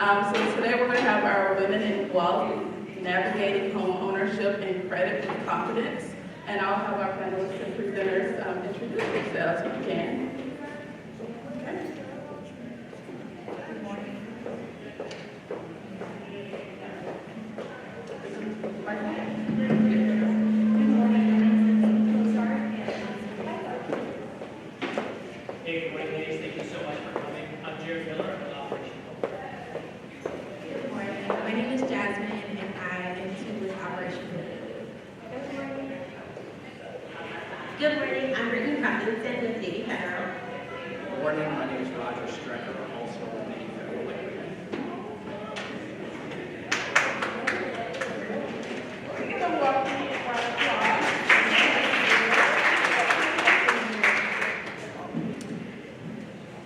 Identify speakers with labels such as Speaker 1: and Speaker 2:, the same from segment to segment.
Speaker 1: So today we're going to have our Women in Wealth Navigating Home Ownership and Credit with Confidence. And I'll have our panelists and presenters introduce themselves if you can. Okay. Good morning.
Speaker 2: Hey, good morning, ladies. Thank you so much for coming. I'm Jared Miller. I'm an operations.
Speaker 3: Good morning. My name is Jasmine, and I am too with Operations. Good morning. Good morning. I'm Brittany Robinson with Navy Federal.
Speaker 4: Good morning, my name is Roger Strecker, also with the Federal Labor.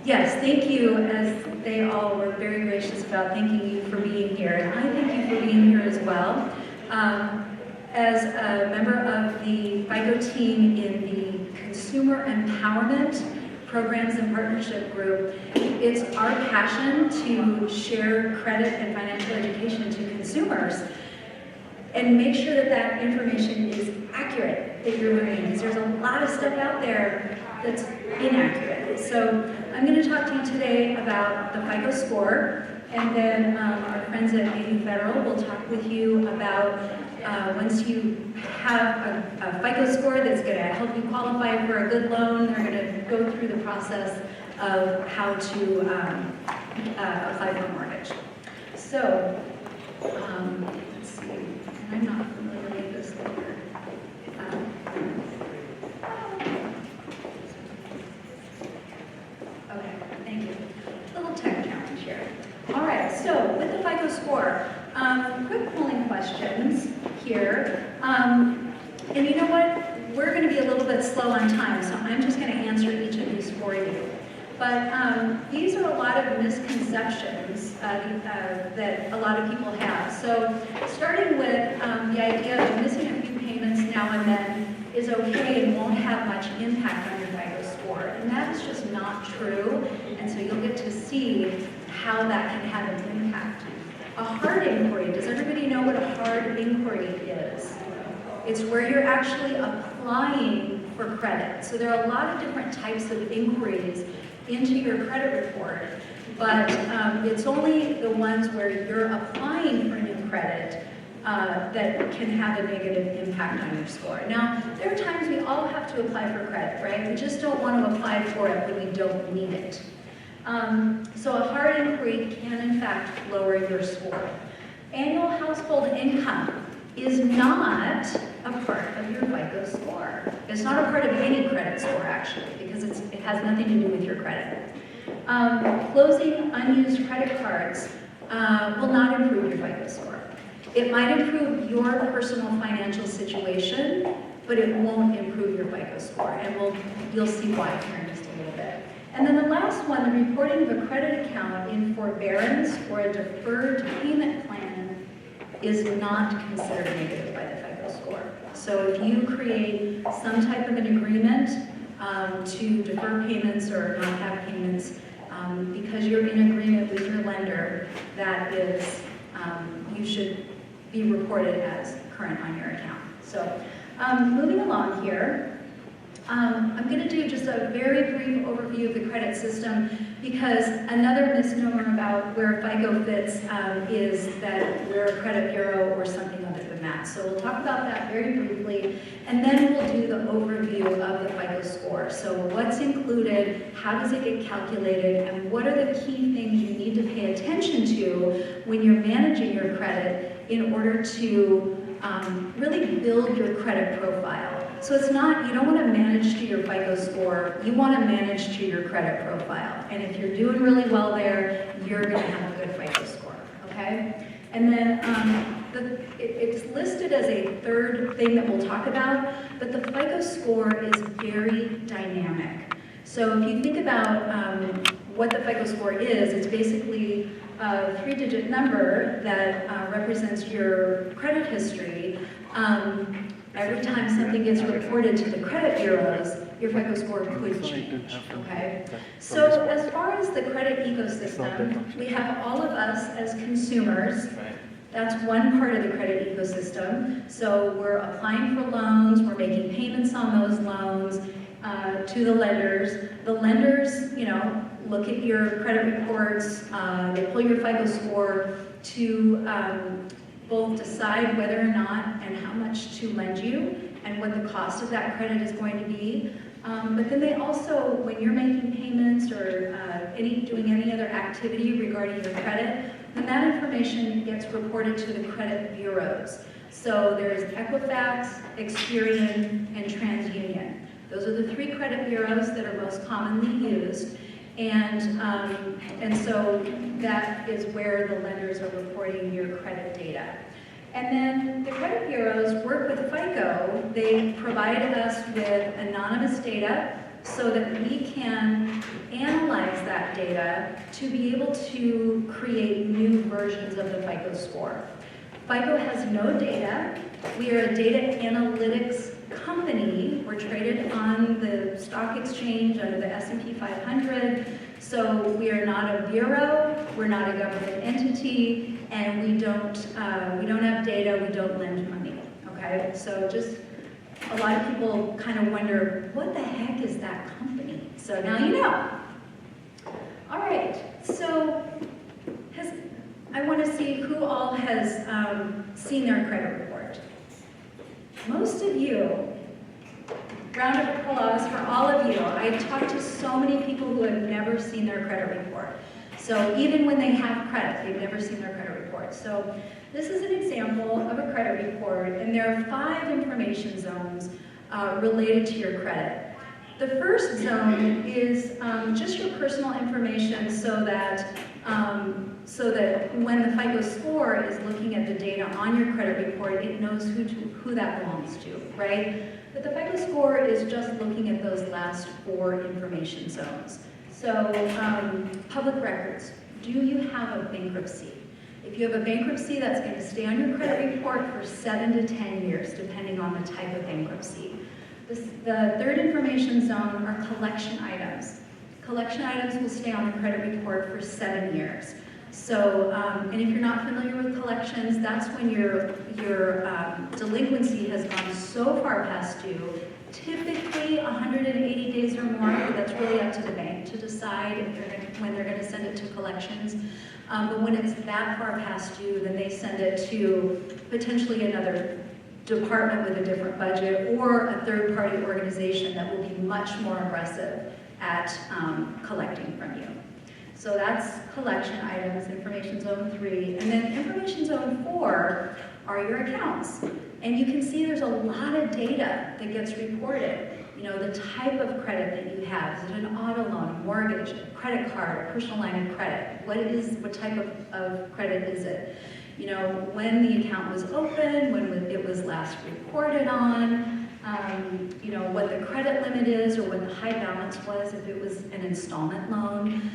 Speaker 5: Yes, thank you, as they all were very gracious about thanking you for being here. And I thank you for being here as well. As a member of the FICO team in the Consumer Empowerment Programs and Partnership Group, it's our passion to share credit and financial education to consumers and make sure that that information is accurate, that you're learning, because there's a lot of stuff out there that's inaccurate. So I'm going to talk to you today about the FICO Score, and then our friends at Navy Federal will talk with you about once you have a FICO Score that's going to help you qualify for a good loan, they're going to go through the process of how to apply for a mortgage. So, let's see, I'm not familiar with this later. Okay, thank you. Little tech challenge here. All right, so with the FICO Score, quick polling questions here. And you know what? We're going to be a little bit slow on time, so I'm just going to answer each of these for you. But these are a lot of misconceptions that a lot of people have. So starting with the idea of missing a few payments now and then is okay and won't have much impact on your FICO Score. And that is just not true. And so you'll get to see how that can have an impact. A hard inquiry, does everybody know what a hard inquiry is? It's where you're actually applying for credit. So there are a lot of different types of inquiries into your credit report, but it's only the ones where you're applying for new credit that can have a negative impact on your score. Now, there are times we all have to apply for credit, right? We just don't want to apply for it when we don't need it. So a hard inquiry can, in fact, lower your score. Annual household income is not a part of your FICO score. It's not a part of any credit score, actually, because it has nothing to do with your credit. Closing unused credit cards will not improve your FICO score. It might improve your personal financial situation, but it won't improve your FICO score, and you'll see why here in just a little bit. And then the last one, the reporting of a credit account in forbearance or a deferred payment plan is not considered negative by the FICO score. So if you create some type of an agreement to defer payments or not have payments, because you're in agreement with your lender, that is, you should be reported as current on your account. So moving along here, I'm going to do just a very brief overview of the credit system, because another misnomer about where FICO fits is that we're a credit bureau or something other than that. So we'll talk about that very briefly, and then we'll do the overview of the FICO score. So what's included, how does it get calculated, and what are the key things you need to pay attention to when you're managing your credit in order to really build your credit profile. So it's not, you don't want to manage to your FICO score, you want to manage to your credit profile. And if you're doing really well there, you're going to have a good FICO score, okay? And then it's listed as a third thing that we'll talk about, but the FICO score is very dynamic. So if you think about what the FICO score is, it's basically a 3-digit number that represents your credit history. Every time something gets reported to the credit bureaus, your FICO score could change, okay? So as far as the credit ecosystem, we have all of us as consumers. That's one part of the credit ecosystem. So we're applying for loans, we're making payments on those loans to the lenders. The lenders, you know, look at your credit reports, they pull your FICO score to both decide whether or not and how much to lend you and what the cost of that credit is going to be. But then they also, when you're making payments or doing any other activity regarding your credit, then that information gets reported to the credit bureaus. So there's Equifax, Experian, and TransUnion. Those are the 3 credit bureaus that are most commonly used. And so that is where the lenders are reporting your credit data. And then the credit bureaus work with FICO. They provide us with anonymous data so that we can analyze that data to be able to create new versions of the FICO score. FICO has no data. We are a data analytics company. We're traded on the stock exchange under the S&P 500. So we are not a bureau, we're not a government entity, and we don't have data, we don't lend money, okay? So just a lot of people kind of wonder, what the heck is that company? So now you know. All right, so I want to see who all has seen their credit report. Most of you. Round of applause for all of you. I talked to so many people who have never seen their credit report. So even when they have credit, they've never seen their credit report. So this is an example of a credit report, and there are 5 information zones related to your credit. The first zone is just your personal information so that when the FICO score is looking at the data on your credit report, it knows who that belongs to, right? But the FICO score is just looking at those last 4 information zones. So public records, do you have a bankruptcy? If you have a bankruptcy, that's going to stay on your credit report for 7 to 10 years, depending on the type of bankruptcy. The 3rd information zone are collection items. Collection items will stay on the credit report for 7 years. So, and if you're not familiar with collections, that's when your delinquency has gone so far past due, typically 180 days or more, but that's really up to the bank to decide if when they're going to send it to collections. But when it's that far past due, then they send it to potentially another department with a different budget or a third-party organization that will be much more aggressive at collecting from you. So that's collection items, information zone 3. And then information zone 4 are your accounts. And you can see there's a lot of data that gets reported. You know, the type of credit that you have. Is it an auto loan, a mortgage, a credit card, a personal line of credit? What type of credit is it? You know, when the account was open, when it was last reported on, you know, what the credit limit is or what the high balance was if it was an installment loan,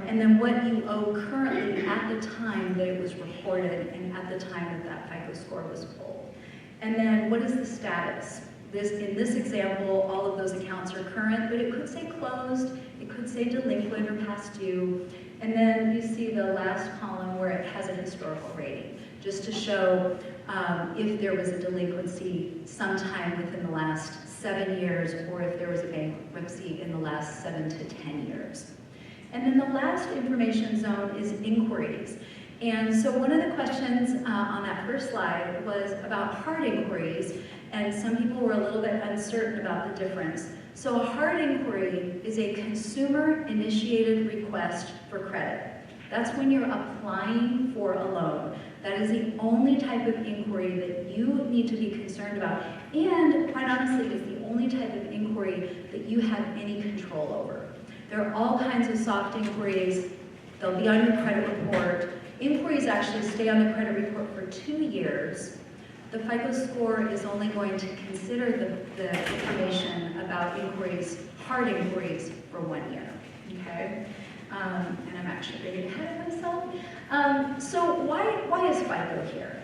Speaker 5: and then what you owe currently at the time that it was reported and at the time that FICO score was pulled. And then what is the status? In this example, all of those accounts are current, but it could say closed, it could say delinquent or past due, and then you see the last column where it has a historical rating, just to show if there was a delinquency sometime within the last 7 years or if there was a bankruptcy in the last 7 to 10 years. And then the last information zone is inquiries. And so one of the questions on that first slide was about hard inquiries, and some people were a little bit uncertain about the difference. So a hard inquiry is a consumer-initiated request for credit. That's when you're applying for a loan. That is the only type of inquiry that you need to be concerned about, and quite honestly, is the only type of inquiry that you have any control over. There are all kinds of soft inquiries. They'll be on your credit report. Inquiries actually stay on the credit report for 2 years. The FICO score is only going to consider the information about inquiries, hard inquiries, for 1 year, okay? And I'm actually getting ahead of myself. So why is FICO here?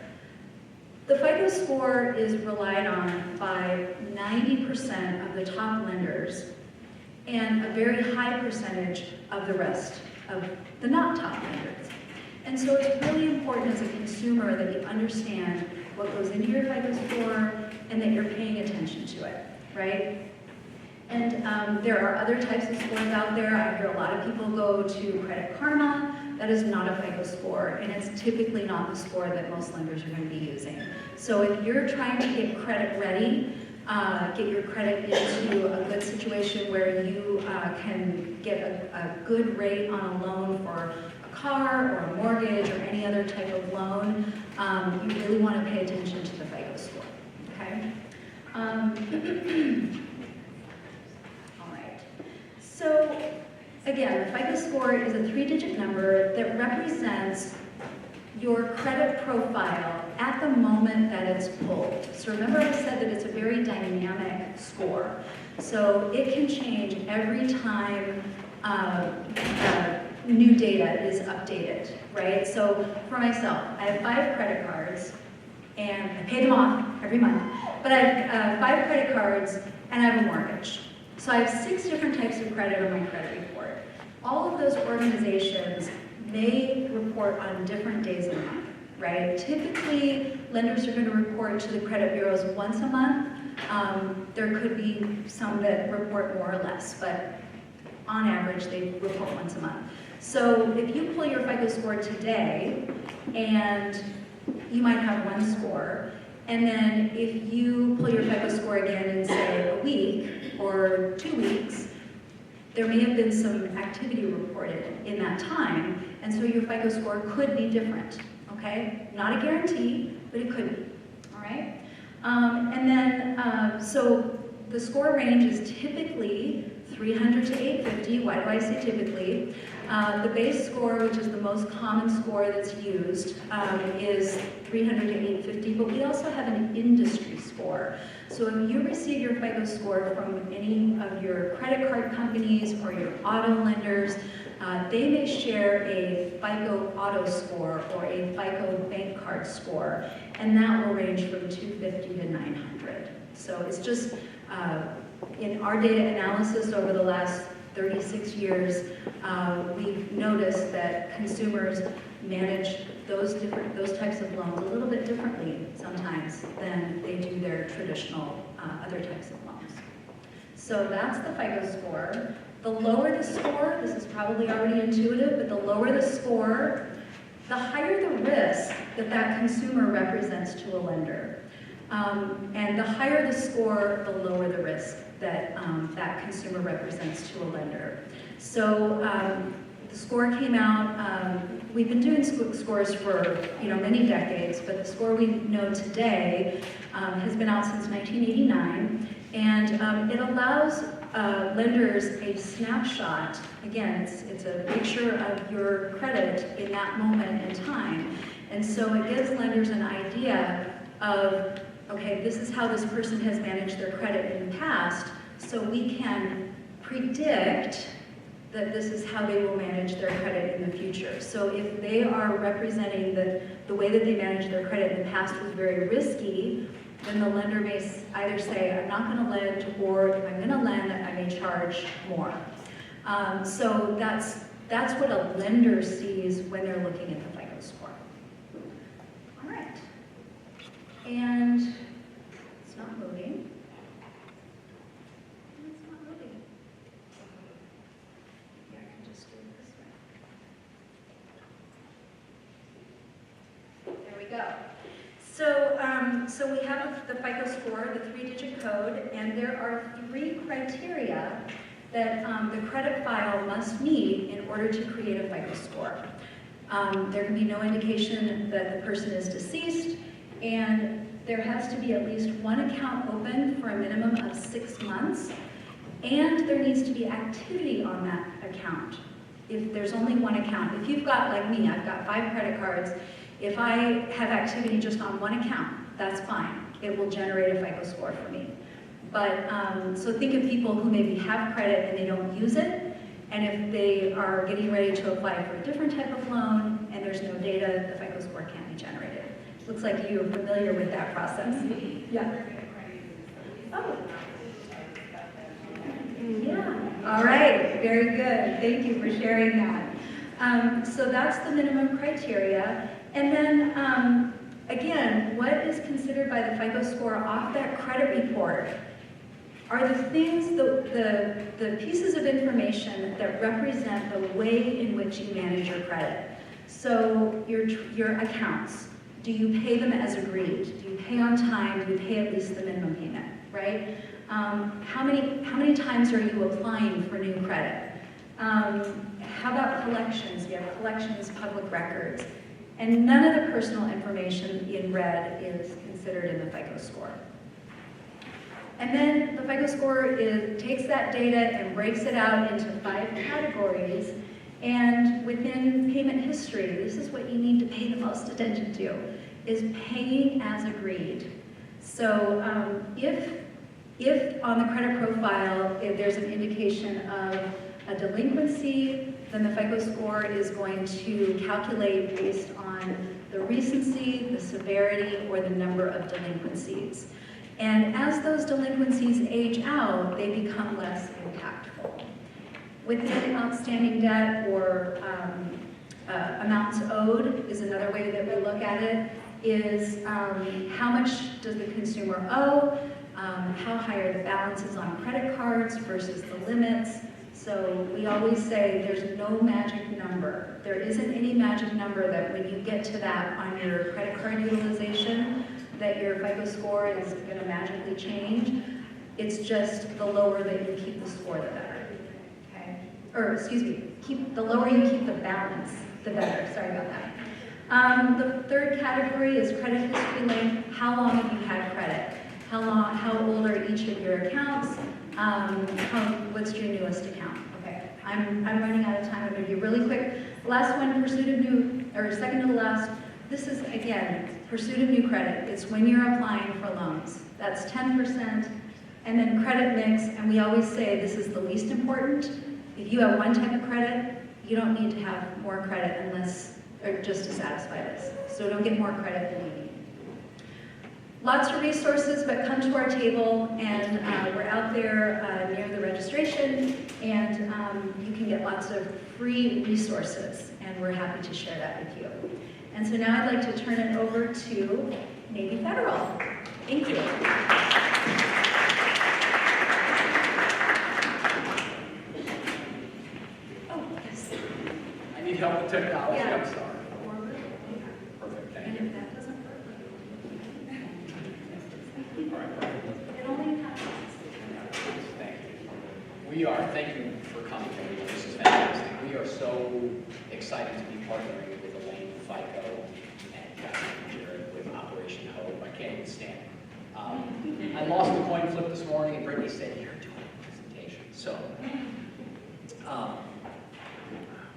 Speaker 5: The FICO score is relied on by 90% of the top lenders and a very high percentage of the rest of the not top lenders. And so it's really important as a consumer that you understand what goes into your FICO score and that you're paying attention to it, right? And there are other types of scores out there. I hear a lot of people go to Credit Karma. That is not a FICO score, and it's typically not the score that most lenders are going to be using. So if you're trying to get credit ready, get your credit into a good situation where you can get a good rate on a loan for a car or a mortgage or any other type of loan, you really want to pay attention to the FICO score, okay? All right. So again, the FICO score is a 3-digit number that represents your credit profile at the moment that it's pulled. So remember I said that it's a very dynamic score. So it can change every time new data is updated, right? So for myself, I have 5 credit cards, and I pay them off every month. But I have 5 credit cards, and I have a mortgage. So I have 6 different types of credit on my credit report. All of those organizations may report on different days a month, right? Typically, lenders are going to report to the credit bureaus once a month. There could be some that report more or less, but on average, they report once a month. So if you pull your FICO score today, and you might have one score, and then if you pull your FICO score again in, say, a week or 2 weeks, there may have been some activity reported in that time, and so your FICO score could be different, okay? Not a guarantee, but it could be, all right? So the score range is typically 300 to 850. Why do I say typically? The base score, which is the most common score that's used, is 300 to 850, but we also have an industry score. So if you receive your FICO score from any of your credit card companies or your auto lenders, they may share a FICO auto score or a FICO bank card score, and that will range from 250 to 900. So it's just, in our data analysis over the last 36 years, we've noticed that consumers manage those types of loans a little bit differently sometimes than they do their traditional other types of loans. So that's the FICO score. The lower the score, this is probably already intuitive, but the lower the score, the higher the risk that that consumer represents to a lender. And the higher the score, the lower the risk that that consumer represents to a lender. So the score came out, we've been doing scores for many decades, but the score we know today has been out since 1989, and it allows lenders a snapshot. Again, it's a picture of your credit in that moment in time, and so it gives lenders an idea of, okay, this is how this person has managed their credit in the past, so we can predict that this is how they will manage their credit in the future. So if they are representing that the way that they managed their credit in the past was very risky, then the lender may either say, I'm not going to lend, or if I'm going to lend, I may charge more. So that's what a lender sees when they're looking at the FICO score. All right. And it's not moving. It's not moving. Yeah, I can just do it this way. There we go. So we have the FICO score, the 3-digit code, and there are 3 criteria that the credit file must meet in order to create a FICO score. There can be no indication that the person is deceased, and there has to be at least one account open for a minimum of 6 months, and there needs to be activity on that account. If there's only one account, if you've got, like me, I've got 5 credit cards, if I have activity just on one account, that's fine. It will generate a FICO score for me. But, so think of people who maybe have credit and they don't use it, and if they are getting ready to apply for a different type of loan and there's no data, the FICO score can't be generated. Looks like you're familiar with that process. Yeah. Oh. Yeah. All right. Very good. Thank you for sharing that. So that's the minimum criteria. And then, again, what is considered by the FICO score off that credit report are the things, the pieces of information that represent the way in which you manage your credit. So your accounts, do you pay them as agreed? Do you pay on time? Do you pay at least the minimum payment, right? How many times are you applying for new credit? How about collections? Do you have collections, public records? And none of the personal information in red is considered in the FICO score. And then the FICO score takes that data and breaks it out into 5 categories. And within payment history, this is what you need to pay the most attention to, is paying as agreed. So if on the credit profile, if there's an indication of a delinquency, then the FICO score is going to calculate based on the recency, the severity, or the number of delinquencies. And as those delinquencies age out, they become less impactful. Within outstanding debt or amounts owed is another way that we look at it, is how much does the consumer owe, how high are the balances on credit cards versus the limits. So we always say there's no magic number. There isn't any magic number that when you get to that on your credit card utilization, that your FICO score is going to magically change. It's just the lower that you keep the score, the better. Okay? Or excuse me, the lower you keep the balance, the better. Sorry about that. The third category is credit history length. How long have you had credit? How old are each of your accounts? What's your newest account? Okay, I'm running out of time. I'm going to be really quick. Last one, pursuit of new, or second to the last. This is, again, pursuit of new credit. It's when you're applying for loans. That's 10%. And then credit mix, and we always say this is the least important. If you have one type of credit, you don't need to have more credit unless, or just to satisfy this. So don't get more credit than you need. Lots of resources, but come to our table, and we're out there near the registration, and you can get lots of free resources, and we're happy to share that with you. And so now I'd like to turn it over to Navy Federal. Thank you. Oh, yes.
Speaker 4: I need help with technology,
Speaker 5: Yeah.
Speaker 4: I'm sorry. Perfect, thank
Speaker 5: And
Speaker 4: you.
Speaker 5: if that doesn't work,
Speaker 4: All right, perfect.
Speaker 5: it only happens.
Speaker 4: Thank you. Thank you for coming. This is fantastic. We are so excited to be partnering with Elaine, FICO, and Catherine Jared with Operation Hope. I can't even stand it. I lost the coin flip this morning, and Brittany said, "You're doing a presentation." So,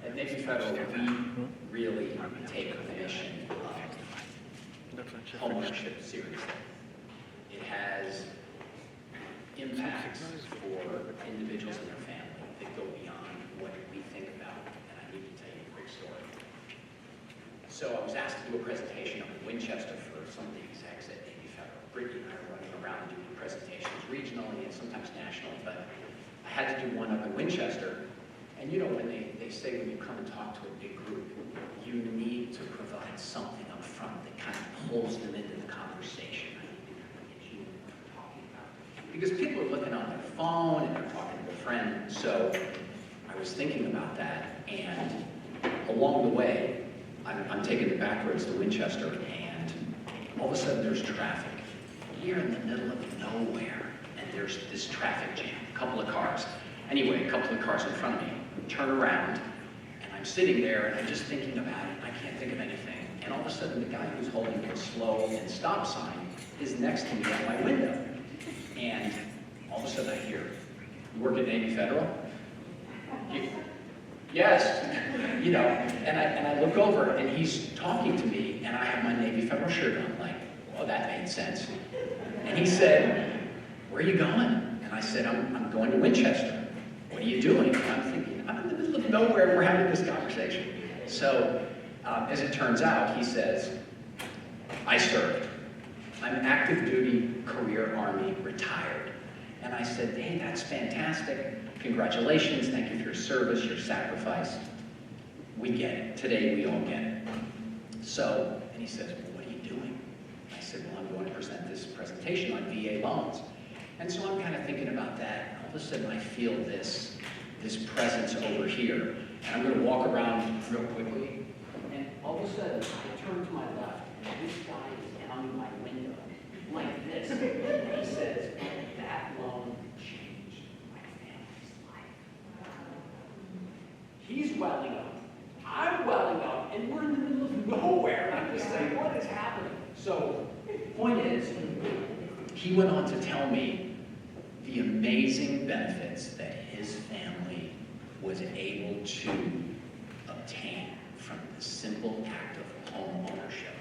Speaker 4: at Navy Federal, we really take the mission of homeownership seriously. It has impacts for individuals and their family that go beyond what we think about, and I need to tell you a quick story. So I was asked to do a presentation up in Winchester for some of the execs at Navy Federal. Brittany and I are running around doing presentations regionally and sometimes nationally, but I had to do one up in Winchester. And you know, when they say when you come and talk to a big group, you need to provide something up front that kind of pulls them into the conversation. Because people are looking on their phone and they're talking to a friend. So I was thinking about that, and along the way, I'm taking the back roads to Winchester, and all of a sudden there's traffic. We're in the middle of nowhere, and there's this traffic jam, a couple of cars. Anyway, a couple of cars in front of me turn around, and I'm sitting there, and I'm just thinking about it. I can't think of anything. And all of a sudden, the guy who's holding the slow and stop sign is next to me at my window. And all of a sudden I hear, "You work at Navy Federal?" Yes, you know, and I look over and he's talking to me and I have my Navy Federal shirt on. I'm like, well, that made sense. And he said, "Where are you going?" And I said, I'm going to Winchester. "What are you doing?" And I'm thinking, I'm in the middle of nowhere and we're having this conversation. So as it turns out, he says, I served. I'm active duty, career Army, retired. And I said, hey, that's fantastic. Congratulations, thank you for your service, your sacrifice. We get it. Today, we all get it. So, and he says, well, what are you doing? I said, well, I'm going to present this presentation on VA loans. And so I'm kind of thinking about that. All of a sudden, I feel this presence over here. And I'm going to walk around real quickly. And all of a sudden, I turn to my left, and this guy is down in my window, like this. And he says, that loan changed my family's life. He's welling up. I'm welling up, and we're in the middle of nowhere. And I'm just saying, what is happening? So, point is, he went on to tell me the amazing benefits that his family was able to obtain from the simple act of home ownership.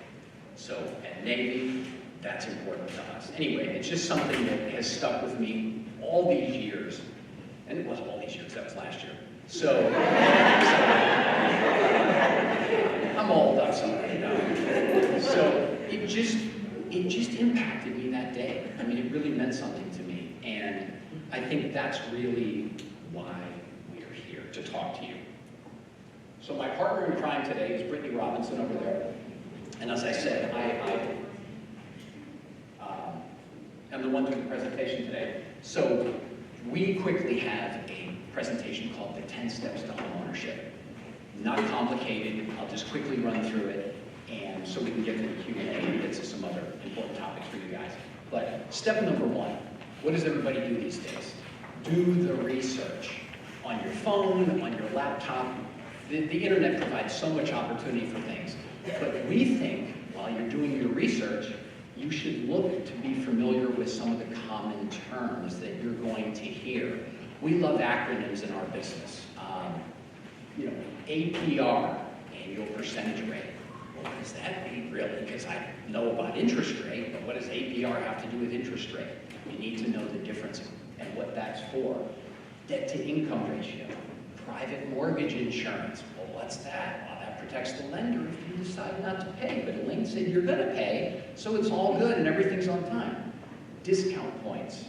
Speaker 4: So at Navy, that's important to us. Anyway, it's just something that has stuck with me all these years. And it wasn't all these years, that was last year. So, I'm old, I'm sorry, you know. So it just impacted me that day. I mean, it really meant something to me. And I think that's really why we are here, to talk to you. So my partner in crime today is Brittany Robinson over there. And as I said, I'm the one doing the presentation today. So we quickly have a presentation called the 10 Steps to Homeownership. Not complicated, I'll just quickly run through it, and so we can get to the Q&A and get to some other important topics for you guys. But step number one, what does everybody do these days? Do the research on your phone, on your laptop. The internet provides so much opportunity for things, but we think while you're doing your research, you should look to be familiar with some of the common terms that you're going to hear. We love acronyms in our business. You know, APR, annual percentage rate. Well, what does that mean, really? Because I know about interest rate, but what does APR have to do with interest rate? You need to know the difference and what that's for. Debt to income ratio, private mortgage insurance. Well, what's that? Well, that protects the lender if you decide not to pay, but Elaine said you're going to pay, so it's all good and everything's on time. Discount points.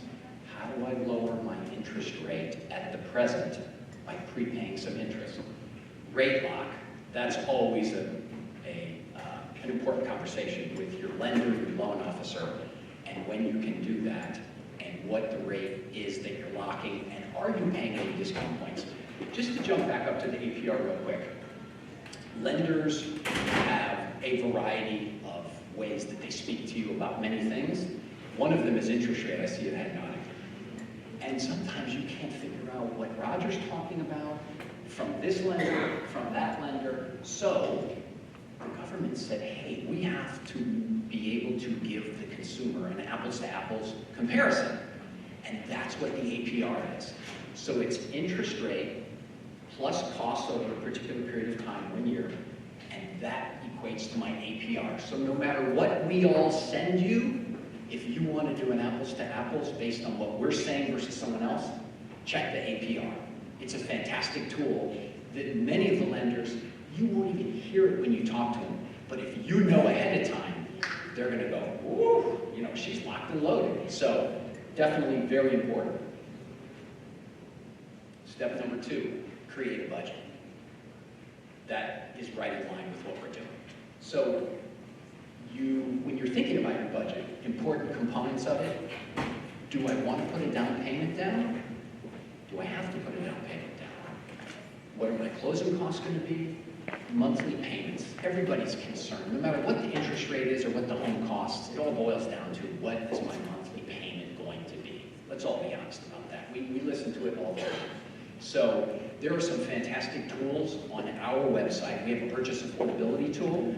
Speaker 4: How do I lower my interest rate at the present by prepaying some interest? Rate lock. That's always an important conversation with your lender, your loan officer, and when you can do that, and what the rate is that you're locking, and are you paying any discount points? Just to jump back up to the APR real quick. Lenders have a variety of ways that they speak to you about many things. One of them is interest rate. I see it head nodding. And sometimes you can't figure out what Roger's talking about from this lender, from that lender. So the government said, hey, we have to be able to give the consumer an apples to apples comparison. And that's what the APR is. So it's interest rate plus cost over a particular period of time, 1 year, and that equates to my APR. So no matter what we all send you, if you want to do an apples to apples based on what we're saying versus someone else, check the APR. It's a fantastic tool that many of the lenders, you won't even hear it when you talk to them. But if you know ahead of time, they're going to go, whoa, you know, she's locked and loaded. So definitely very important. Step number 2, create a budget. That is right in line with what we're doing. So when you're thinking about your budget, important components of it, do I want to put a down payment down? Do I have to put a down payment down? What are my closing costs going to be? Monthly payments. Everybody's concerned. No matter what the interest rate is or what the home costs, it all boils down to what is my monthly payment going to be. Let's all be honest about that. We listen to it all the time. So there are some fantastic tools on our website. We have a purchase affordability tool.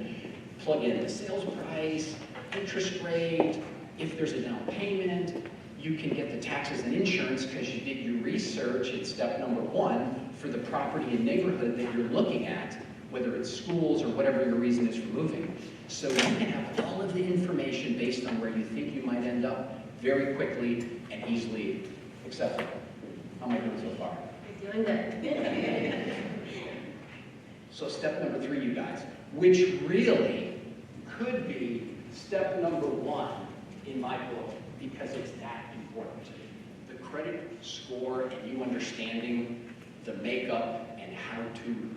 Speaker 4: Plug in the sales price, interest rate, if there's a down payment. You can get the taxes and insurance because you did your research at step number 1 for the property and neighborhood that you're looking at, whether it's schools or whatever your reason is for moving. So you can have all of the information based on where you think you might end up very quickly and easily accessible. How am I doing so far?
Speaker 3: You're doing good.
Speaker 4: So step number 3, you guys, which really could be step number one in my book, because it's that important. The credit score and you understanding the makeup and how to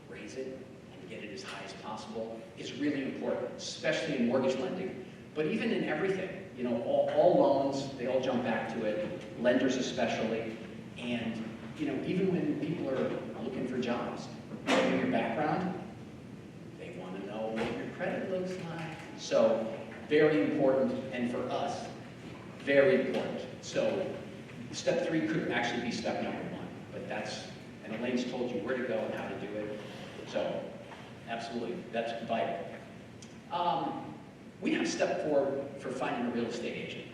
Speaker 4: raise it and get it as high as possible is really important, especially in mortgage lending, but even in everything. You know, all loans, they all jump back to it, lenders especially, and you know, even when people are looking for jobs, knowing your background, they want to know what your credit looks like. So, very important, and for us, very important. So, step 3 could actually be step number 1, but that's, and Elaine's told you where to go and how to do it. So, absolutely, that's vital. We have step 4 for finding a real estate agent.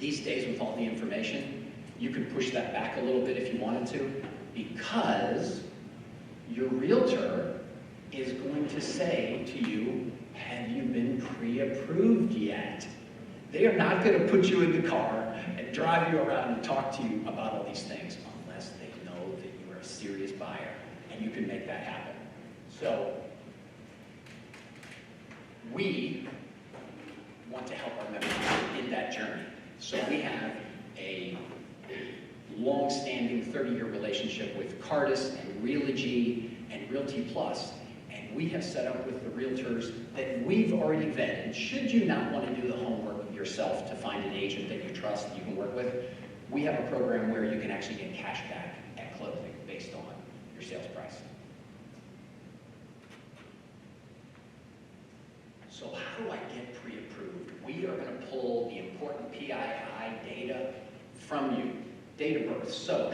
Speaker 4: These days, with all the information, you can push that back a little bit if you wanted to, because your realtor is going to say to you, have you been pre-approved yet? They are not going to put you in the car and drive you around and talk to you about all these things unless they know that you are a serious buyer and you can make that happen. So, we want to help our members in that journey. So we have a long-standing 30-year relationship with Cardis and Realogy and Realty Plus, and we have set up with the realtors that we've already vetted. Should you not want to do the homework yourself to find an agent that you trust you can work with, we have a program where you can actually get cash back at closing based on your sales price. So how do I get pre-approved? We are going to pull the important PII data from you. Date of birth, SOC.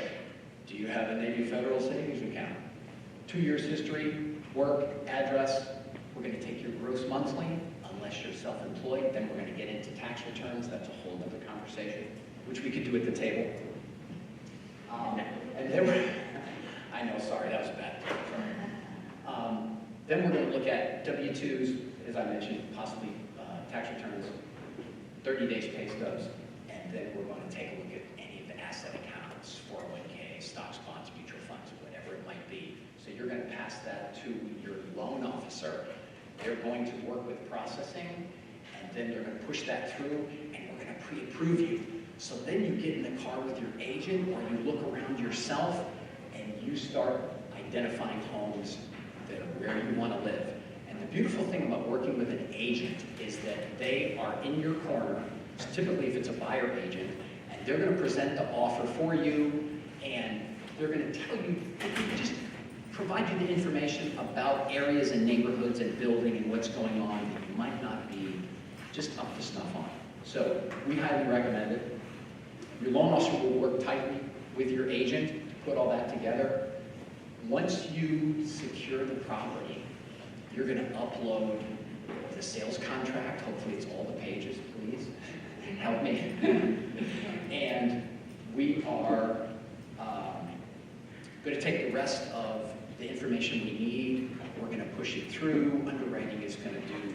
Speaker 4: Do you have a Navy Federal savings account? 2 years history, work, address. We're going to take your gross monthly, unless you're self-employed. Then we're going to get into tax returns. That's a whole other conversation, which we could do at the table. And then I know, sorry, that was bad. Then we're going to look at W-2s, as I mentioned, possibly tax returns, 30 days pay stubs, and then we're going to take a look at any of the asset accounts, 401k, stocks, bonds, mutual funds, whatever it might be. So you're going to pass that to your loan officer. They're going to work with processing, and then they're going to push that through, and we're going to pre-approve you. So then you get in the car with your agent, or you look around yourself, and you start identifying homes that are where you want to live. And the beautiful thing about working with an agent is that they are in your corner, typically if it's a buyer agent, and they're going to present the offer for you, and they're going to tell you, just provide you the information about areas and neighborhoods and building and what's going on that you might not be just up to snuff on. So we highly recommend it. Your loan officer will work tightly with your agent to put all that together. Once you secure the property, you're going to upload the sales contract. Hopefully it's all the pages, please. Help me. And we are going to take the rest of the information we need. We're going to push it through. Underwriting is going to do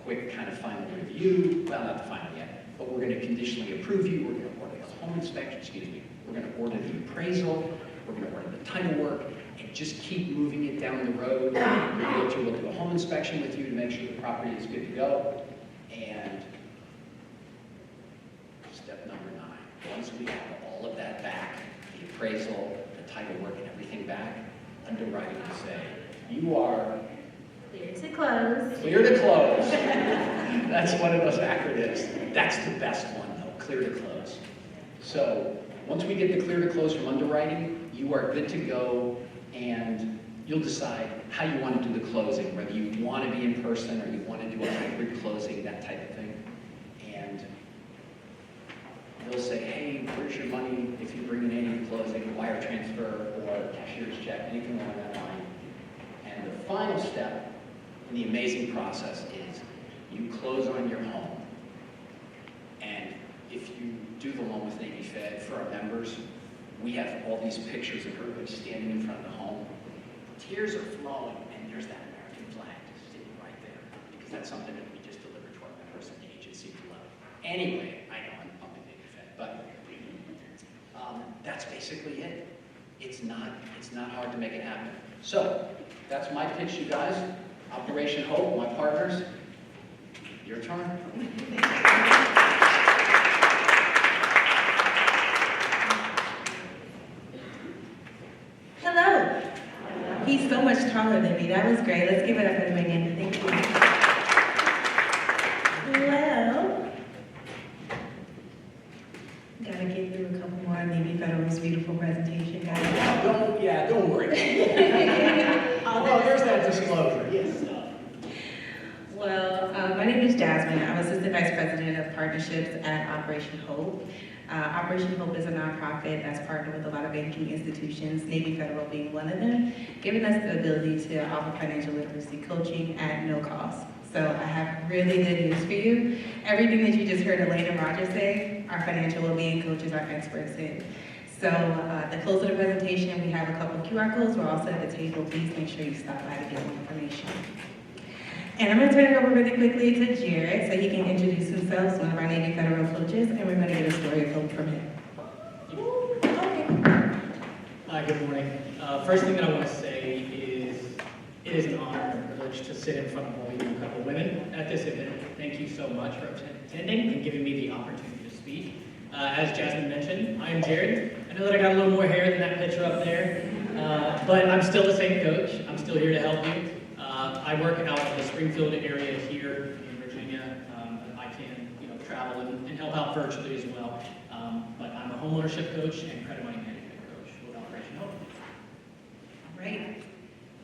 Speaker 4: quick kind of final review. Well, not the final yet, but we're going to conditionally approve you. We're going to order the home inspection, We're going to order the appraisal. We're going to order the title work. And just keep moving it down the road. Your realtor will do a home inspection with you to make sure the property is good to go. And step number 9, once we have all of that back, the appraisal, the title work, and everything back, underwriting will say, you are
Speaker 3: Clear to close.
Speaker 4: clear to close. That's one of those acronyms. That's the best one, though, clear to close. So once we get the clear to close from underwriting, you are good to go. And you'll decide how you want to do the closing, whether you want to be in person or you want to do a hybrid closing, that type of thing. And they'll say, hey, where's your money if you bring in any closing, wire transfer or cashier's check, anything along that line. And the final step in the amazing process is you close on your home. And if you do the loan with Navy Fed for our members, we have all these pictures of everybody standing in front of the home. Tears are flowing, and there's that American flag sitting right there, because that's something that we just delivered to our members and the agency to love. Anyway, I know I'm pumping Navy Fed, but that's basically it. It's not hard to make it happen. So that's my pitch, you guys. Operation Hope, my partners. Your turn.
Speaker 3: Hello. He's so much taller than me. That was great. Let's give it up for Megan. Thank you. Well, gotta get through a couple more. Maybe Federal's beautiful presentation, guys.
Speaker 4: Don't worry. Oh, there's that disclosure, yes.
Speaker 3: Well, my name is Jasmine. I'm Assistant Vice President of Partnerships at Operation Hope. Operation Hope is a nonprofit that's partnered with a lot of banking institutions, Navy Federal being one of them, giving us the ability to offer financial literacy coaching at no cost. So I have really good news for you. Everything that you just heard Elaine and Roger say, our financial well-being coaches are experts in. So at the close of the presentation, we have a couple of QR codes. We're also at the table. Please make sure you stop by to get more information. And I'm going to turn it over really quickly to Jared so he can introduce himself, one of our Navy Federal coaches, and we're going to get a story of hope from him. Okay.
Speaker 2: Hi, good morning. First thing that I want to say is it is an honor and a privilege to sit in front of all you incredible women at this event. Thank you so much for attending and giving me the opportunity to speak. As Jasmine mentioned, I am Jared. I know that I got a little more hair than that picture up there, but I'm still the same coach. I'm still here to help you. I work out of the Springfield area here in Virginia. I can, travel and help out virtually as well. But I'm a homeownership coach and credit money management coach with Operation Hope.
Speaker 3: All right.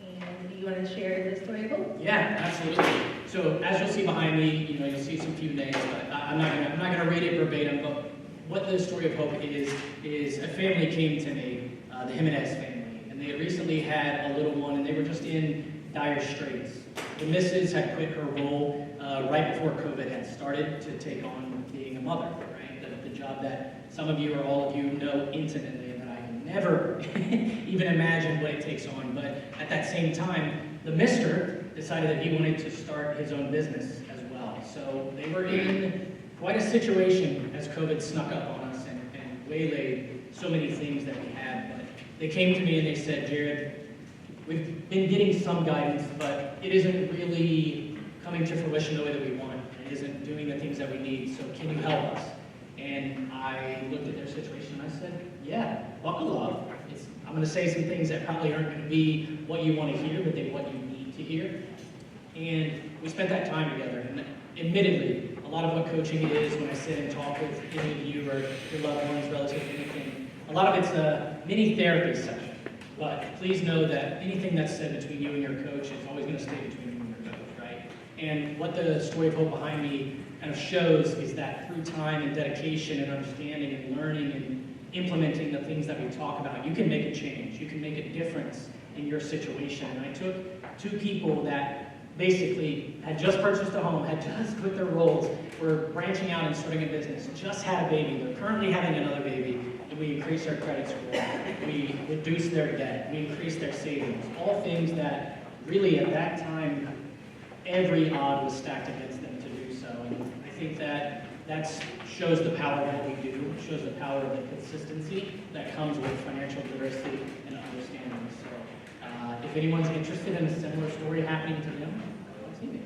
Speaker 3: And do you want to share the story of hope?
Speaker 2: Yeah, absolutely. So as you'll see behind me, you'll see some few names, but I'm not gonna read it verbatim. But what the story of hope is a family came to me, the Jimenez family, and they had recently had a little one, and they were just in dire straits. The missus had quit her role right before COVID had started to take on being a mother, right? The job that some of you or all of you know intimately, and that I can never even imagine what it takes on. But at that same time, the mister decided that he wanted to start his own business as well. So they were in quite a situation as COVID snuck up on us and waylaid so many things that we had. But they came to me and they said, Jared, we've been getting some guidance, but it isn't really coming to fruition the way that we want. It isn't doing the things that we need, so can you help us? And I looked at their situation and I said, yeah, buckle up. I'm going to say some things that probably aren't going to be what you want to hear, but they're what you need to hear. And we spent that time together. And admittedly, a lot of what coaching is, when I sit and talk with any of you or your loved ones relative to anything, a lot of it's a mini therapy session. But please know that anything that's said between you and your coach is always going to stay between you and your coach, right? And what the story of hope behind me kind of shows is that through time and dedication and understanding and learning and implementing the things that we talk about, you can make a change. You can make a difference in your situation. And I took two people that basically had just purchased a home, had just quit their roles, were branching out and starting a business, just had a baby, they're currently having another baby, and we increased their credit score, we reduced their debt, we increased their savings, all things that really at that time, every odd was stacked against them to do so. And I think that shows the power of what we do, shows the power of the consistency that comes with financial literacy and understanding. So if anyone's interested in a similar story happening to them, come see me.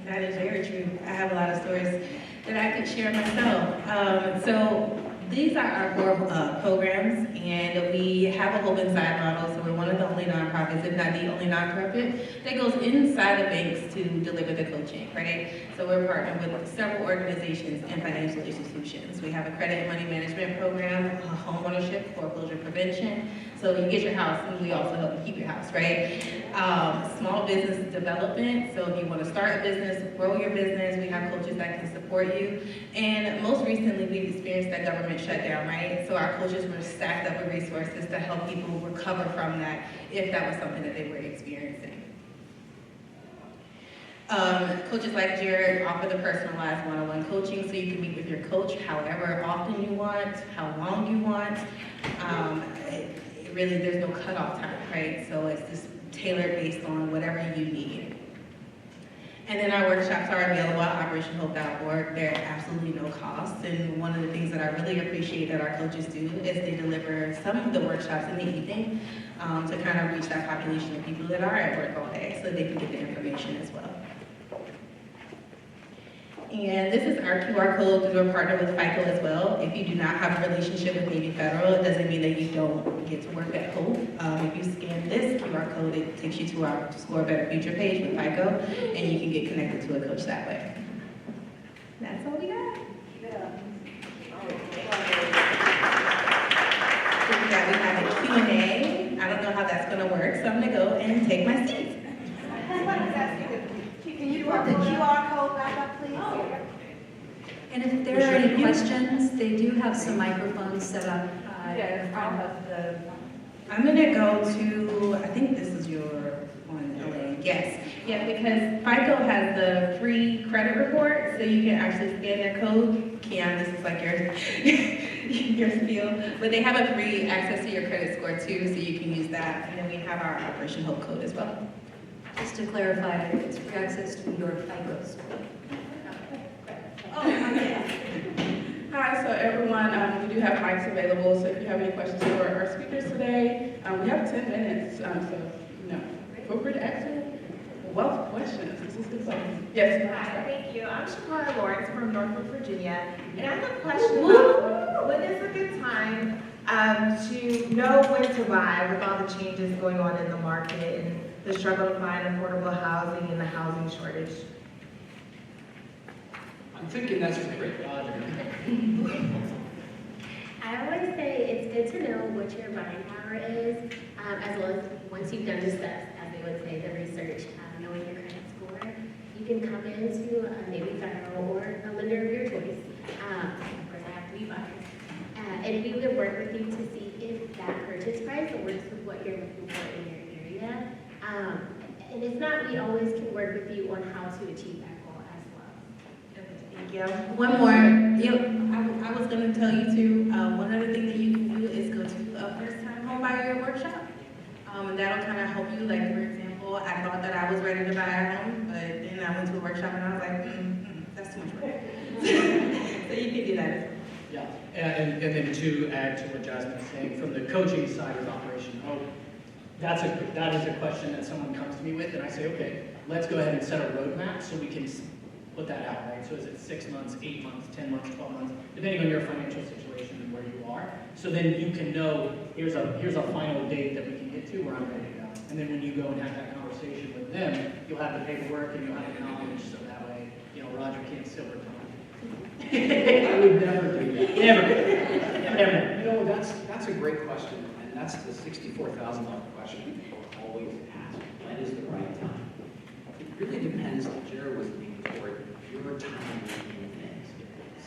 Speaker 3: That is very true. I have a lot of stories that I could share myself. So these are our core programs, and we have a Hope Inside model, so we're one of the only nonprofits, if not the only nonprofit, that goes inside the banks to deliver the coaching, right? So we're partnered with several organizations and financial institutions. We have a credit and money management program, a homeownership, foreclosure prevention. So you get your house, and we also help you keep your house, right? Small business development. So if you want to start a business, grow your business, we have coaches that can support you. And most recently, we've experienced that government shutdown, right? So our coaches were stacked up with resources to help people recover from that if that was something that they were experiencing. Coaches like Jared offer the personalized one-on-one coaching, so you can meet with your coach however often you want, how long you want. Really, there's no cutoff time, right? So it's just tailored based on whatever you need. And then our workshops are available at operationhope.org. They're absolutely no cost. And one of the things that I really appreciate that our coaches do is they deliver some of the workshops in the evening to kind of reach that population of people that are at work all day so they can get the information as well. And this is our QR code because we're partnered with FICO as well. If you do not have a relationship with Navy Federal, it doesn't mean that you don't get to work at Hope. If you scan this QR code, it takes you to our Score a Better Future page with FICO, and you can get connected to a coach that way. That's all we got. With that, we have a Q&A. I don't know how that's gonna work, so I'm gonna go and take my seat.
Speaker 6: Can you put the QR code back up, please?
Speaker 5: And if there are any questions, they do have some microphones set up.
Speaker 6: Yes, I'll have the.
Speaker 3: I'm gonna go to, I think this is your one, Elaine. Yes. Yeah, because FICO has the free credit report, so you can actually scan their code. Keon, this is like your spiel. But they have a free access to your credit score too, so you can use that. And then we have our Operation Hope code as well.
Speaker 5: Just to clarify, it's free access to your FICO score.
Speaker 3: Oh, yes.
Speaker 1: Hi, so everyone, we do have mics available, so if you have any questions for our speakers today, we have 10 minutes, so, feel free to ask a wealth of questions. This is exciting. Yes.
Speaker 6: Hi, thank you. I'm Shakara Lawrence from Norfolk, Virginia. And I have a question about when is a good time to know when to buy with all the changes going on in the market and the struggle to find affordable housing and the housing shortage?
Speaker 4: I'm thinking that's a great.
Speaker 7: I always say it's good to know what your buying power is, as well as once you've done the steps, as they would say, the research, knowing your credit score. You can come into a Navy Federal or a lender of your choice, of course I have to be biased, and we would work with you to see if that purchase price works with what you're looking for in your area. And if not, we always can work with you on how to achieve that goal as well.
Speaker 6: Thank you.
Speaker 3: One more. Yep, I was gonna tell you too, one other thing that you can do is go to a first-time home buyer workshop. And that'll kind of help you, like, for example, I thought that I was ready to buy a home, but then I went to a workshop and I was like, that's too much work. So you can do that as well.
Speaker 2: Yeah, and then to add to what Jasmine's saying, from the coaching side of Operation Hope, that is a question that someone comes to me with, and I say, okay, let's go ahead and set a roadmap so we can put that out, right? So is it 6 months, 8 months, 10 months, 12 months, depending on your financial situation and where you are. So then you can know, here's a final date that we can get to where I'm ready to go. And then when you go and have that conversation with them, you'll have the paperwork and you'll have the knowledge, so that way, Roger can't silver tongue.
Speaker 4: I would never do that.
Speaker 2: Never.
Speaker 4: That's a great question, and that's the $64,000 question people always ask. When is the right time? It really depends, like Jared was leaning toward, your time in things.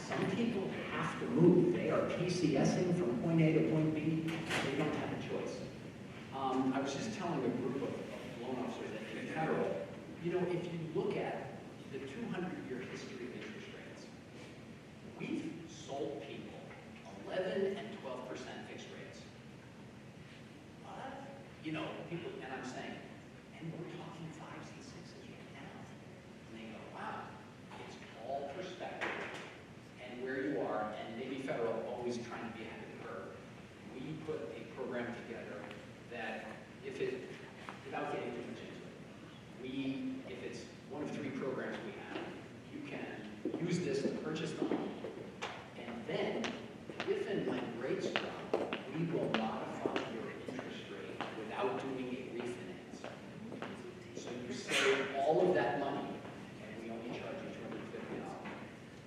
Speaker 4: Some people have to move. They are PCSing from point A to point B. They don't have a choice. I was just telling a group of loan officers at Navy Federal, if you look at the 200-year history of interest rates, we've sold people 11 and 12% fixed rates. People, and I'm saying, and we're talking 5s and 6s right now. And they go, wow, it's all perspective and where you are, and Navy Federal always trying to be ahead of the curve. We put a program together that, without getting too much into it, if it's one of 3 programs we have, you can use this to purchase the home, and then, if and when rates drop, we will modify your interest rate without doing a refinance. So you save all of that money, and we only charge you $250.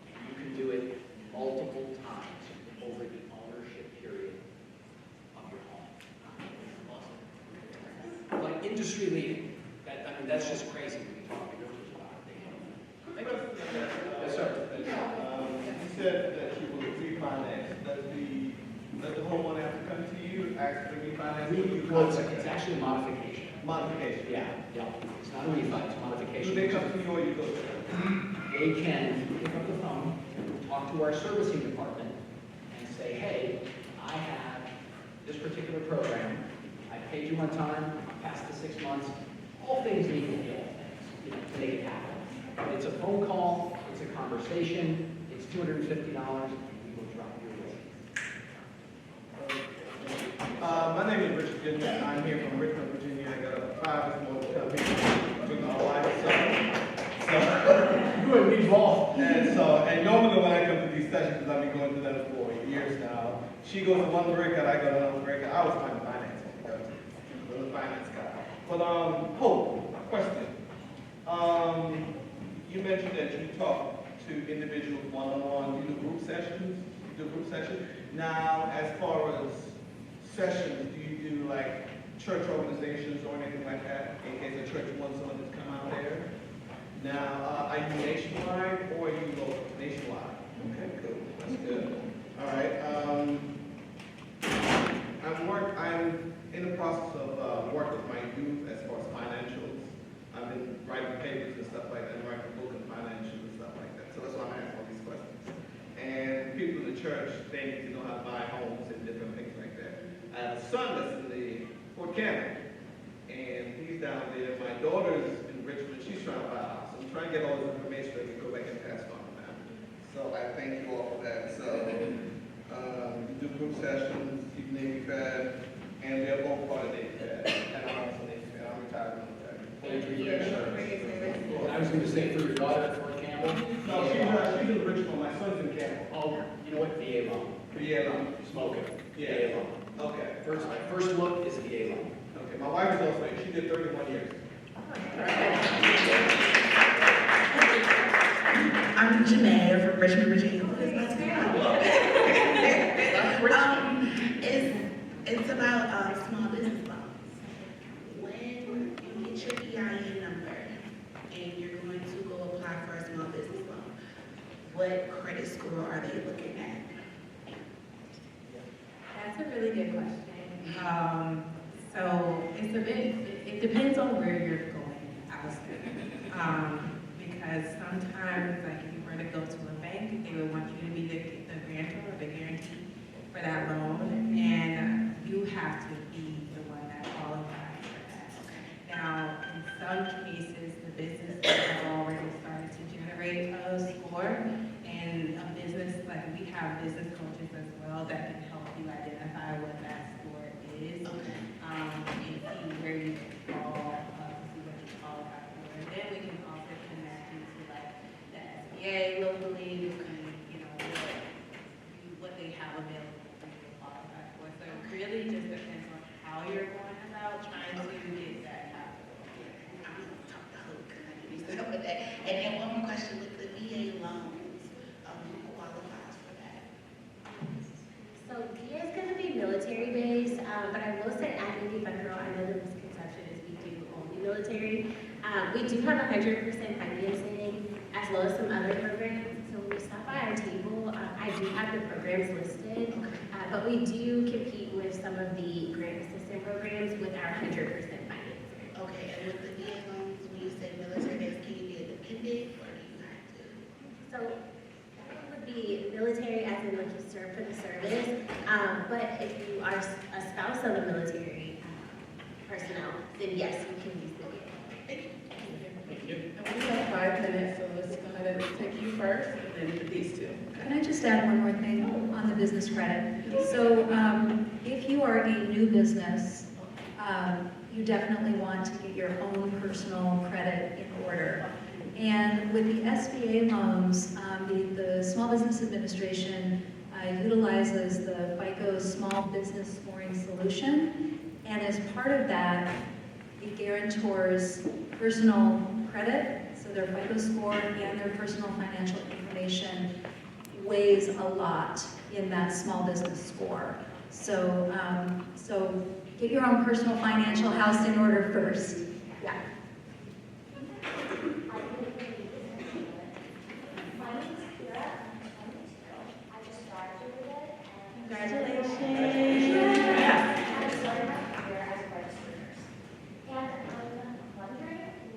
Speaker 4: And you can do it multiple times over the ownership period of your home. Like industry leading. That's just crazy when you talk to realtors about it. Yes, sir.
Speaker 8: You said that you will refinance. Does the homeowner have to come to you, ask for refinance?
Speaker 4: Well, it's actually a modification.
Speaker 8: Modification.
Speaker 4: Yeah. It's not a refi, it's a modification.
Speaker 8: Do they come to you or you go to them?
Speaker 4: They can pick up the phone, talk to our servicing department, and say, hey, I have this particular program. I paid you on time, I'm past the 6 months. All things need to be all things, to make it happen. It's a phone call, it's a conversation, it's $250, and we will drop your rate.
Speaker 8: My name is Richard Goodman. I'm here from Richmond, Virginia. I got a private mortgage company with my wife. So
Speaker 4: You and me both.
Speaker 8: and so sessions, because I've been going through them for years now. She goes to one breakout, I go to another breakout. I was trying to finance when I was a finance guy. But, Hope, question. You mentioned that you talk to individuals one-on-one, you do group sessions? Now, as far as sessions, do you do like church organizations or anything like that, in case a church wants someone to come out there? Now, are you nationwide or are you local? Nationwide. Okay, cool. That's good. All right. I'm in the process of working with my youth as far as financials. I've been writing papers and stuff like that, and writing a book on financials and stuff like that. So that's why I'm asking all these questions. And people in the church, they need to know how to buy homes and different things like that. I have a son that's in the Fort Campbell, and he's down there. My daughter's in Richmond. She's trying to buy a house. I'm trying to get all this information so I can go back and pass it on to them. So I thank you all for that. So we do group sessions, keep Navy fed, and they're both part of Navy fed. And I'm also Navy fed. I'm retired military.
Speaker 3: Thank you.
Speaker 4: I was going to say for your daughter at Fort Campbell.
Speaker 8: No, she's in Richmond. My son's in Campbell.
Speaker 4: Oh, you know what? VA loan.
Speaker 8: VA loan.
Speaker 4: Smoking.
Speaker 8: Yeah.
Speaker 4: VA loan.
Speaker 8: Okay.
Speaker 4: My first look is VA loan.
Speaker 8: Okay. My wife is also, she did 31 years.
Speaker 9: I'm Janae from Richmond, Virginia. It's about small business loans. When you get your EIN number and you're going to go apply for a small business loan, what credit score are they looking at?
Speaker 3: That's a really good question. So it depends on where you're going, I would say. Because sometimes, like if you were to go to a bank, they would want you to be the grantor or the guarantee for that loan, and you have to be the one that qualifies for that. Now, in some cases, the businesses have already started to generate a score, and a business, like we have business coaches as well that can help you identify what that score is, and see where you can fall, see what you qualify for. And then we can also connect you to like the SBA locally, you can, what they have available for you to qualify for. So it really just depends on how you're going about trying to get that capital.
Speaker 9: I'm gonna talk to Hope because I need to help with that. And then one more question with the VA loans, who qualifies for that?
Speaker 7: So VA is going to be military based, but I will say at Navy Federal, I know the misconception is we do only military. We do have 100% financing as well as some other programs. So when you stop by our table, I do have the programs listed, but we do compete with some of the grant assistant programs with our 100% financing.
Speaker 9: Okay, and with the VA loans, when you say military base, can you be a dependent or do you have to?
Speaker 7: So that would be military as in like you serve for the service, but if you are a spouse of a military personnel, then yes, you can use the VA.
Speaker 2: Thank you.
Speaker 1: And we have 5 minutes, so let's go ahead and take you first, and then these two.
Speaker 10: Can I just add one more thing on the business credit? So if you are a new business, you definitely want to get your own personal credit in order. And with the SBA loans, the Small Business Administration utilizes the FICO Small Business Scoring Solution. And as part of that, it guarantors personal credit, so their FICO score and their personal financial information weighs a lot in that small business score. So, so get your own personal financial house in order first. Yeah.
Speaker 3: Congratulations.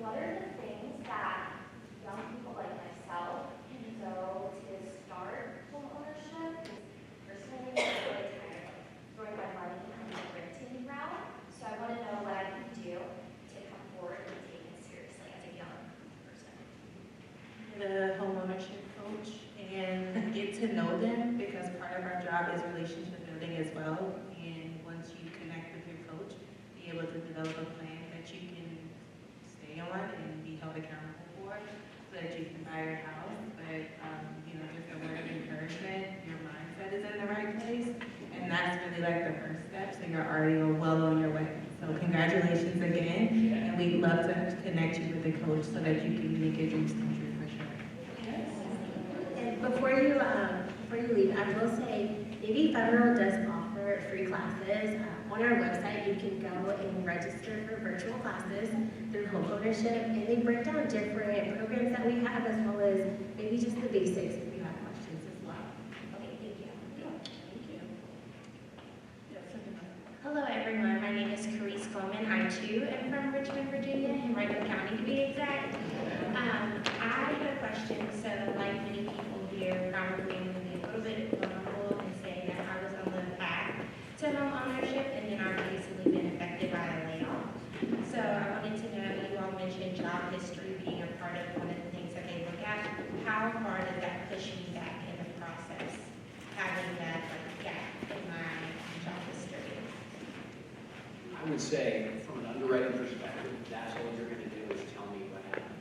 Speaker 11: What are the things that young people like myself can go to start home ownership? Personally, I'm really tired of throwing my money on the renting route, so I want to know what I can do to come forward and take it seriously as a young person.
Speaker 3: The homeownership coach and get to know them, because part of our job is relationship building as well. And once you connect with your coach, be able to develop a plan that you can stay on and be held accountable for, so that you can buy your house. But just a word of encouragement, really like the first step, so you're already well on your way. So congratulations again, and we'd love to connect you with a coach so that you can make your dreams come true for sure.
Speaker 7: And before you leave, I will say, maybe Federal does offer free classes. On our website, you can go and register for virtual classes through Homeownership, and they break down different programs that we have, as well as maybe just the basics if you have questions as well. Okay, thank you.
Speaker 1: Thank you. Yes,
Speaker 7: Hello, everyone. My name is Carice Coleman. I, too, am from Richmond, Virginia, Henrico County, to be exact. I have a question. So, like many people here, probably will be a little bit vulnerable and say that I was on the path to home ownership, and then I've recently been affected by a layoff. So, I wanted to know, you all mentioned job history being a part of one of the things that they look at. How far does that push me back in the process, having that gap in my job history?
Speaker 4: I would say, from an underwriting perspective, that's all you're gonna do is tell me what happened.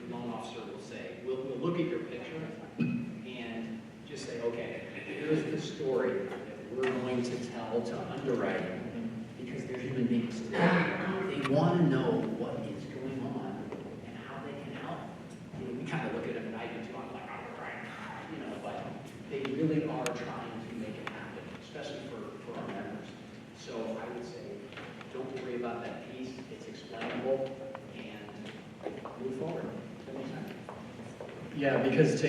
Speaker 4: The loan officer will say, we'll look at your picture and just say, okay, here's the story that we're going to tell to underwriting, because they're human beings. They wanna know what is going on and how they can help. You know, we kind of look at it and I do too, I'm like, you know, but they really are trying to make it happen, especially for our members. So I would say, don't worry about that piece, it's explainable, and move forward. Does that make sense?
Speaker 2: Yeah, because to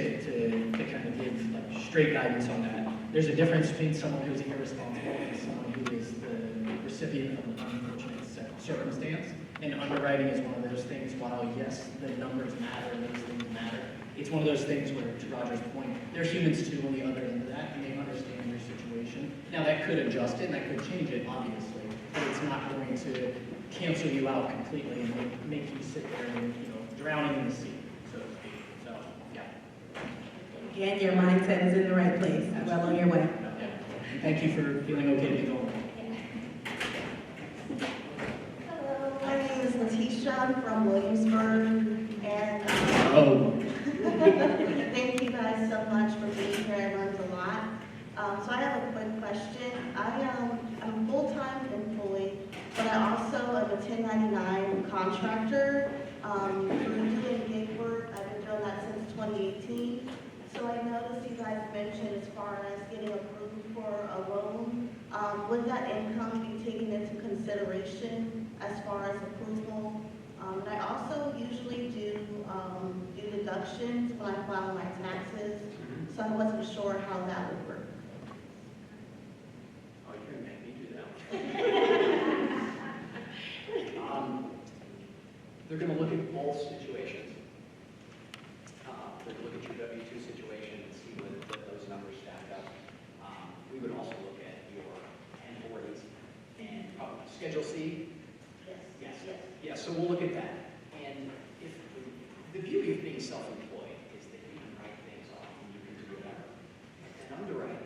Speaker 2: kind of give like straight guidance on that, there's a difference between someone who's irresponsible and someone who is the recipient of an unfortunate circumstance. And underwriting is one of those things, while yes, the numbers matter and those things matter, it's one of those things where, to Roger's point, they're humans too on the other end of that, and they understand your situation. Now that could adjust it, and that could change it, obviously, but it's not going to cancel you out completely and make you sit there and, you know, drowning in the sea, so to speak. So, yeah.
Speaker 3: Again, your mindset is in the right place, well on your way.
Speaker 2: Yeah. Thank you for feeling okay to be going.
Speaker 12: Hello, my name is Letitia. I'm from Williamsburg, and thank you guys so much for being here. I learned a lot. So I have a quick question. I'm full-time employed, but I also am a 1099 contractor. Doing gig work. I've been doing that since 2018. So I noticed you guys mentioned as far as getting approved for a loan, would that income be taken into consideration as far as approval? And I also usually do deductions when I file my taxes, so I wasn't sure how that would work.
Speaker 4: Oh, you're gonna make me do that. They're gonna look at both situations. They're gonna look at your W-2 situation and see whether those numbers stack up. We would also look at your 1040s and Schedule C. Yes. Yeah, so we'll look at that. And if the beauty of being self-employed is that you can write things off and you can do whatever. And underwriting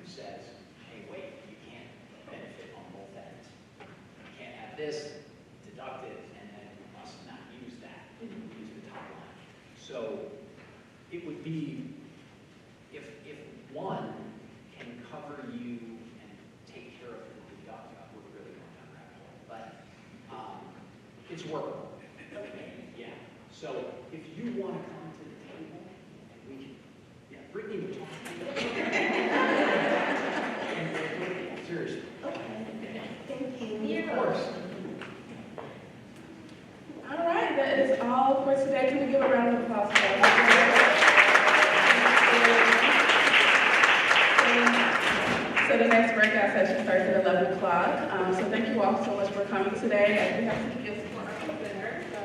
Speaker 4: says, hey, wait, you can't benefit on both ends. You can't have this, deduct it, and then you must not use that, use the top line. So it would be, if one can cover you and take care of the deduct, we're really going down that hole. But it's workable. Yeah. So if you want to come to the table, and we can, yeah, Brittany will talk to you. And seriously.
Speaker 12: Okay. Thank you.
Speaker 4: Of course.
Speaker 1: All right, that is all for today. Can we give a round of applause for that? So the next breakout session starts at 11 o'clock. So thank you all so much for coming today. We have some gifts for our vendors, so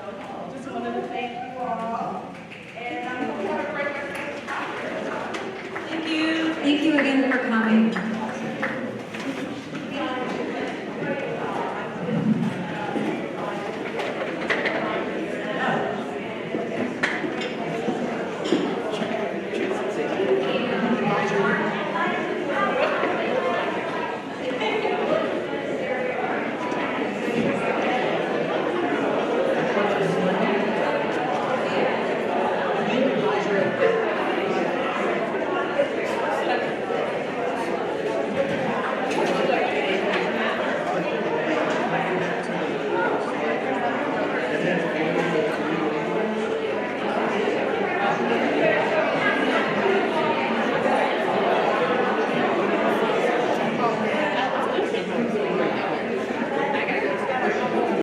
Speaker 1: just wanted to thank you all. And I hope you have a great rest of the conference.
Speaker 10: Thank you again for coming.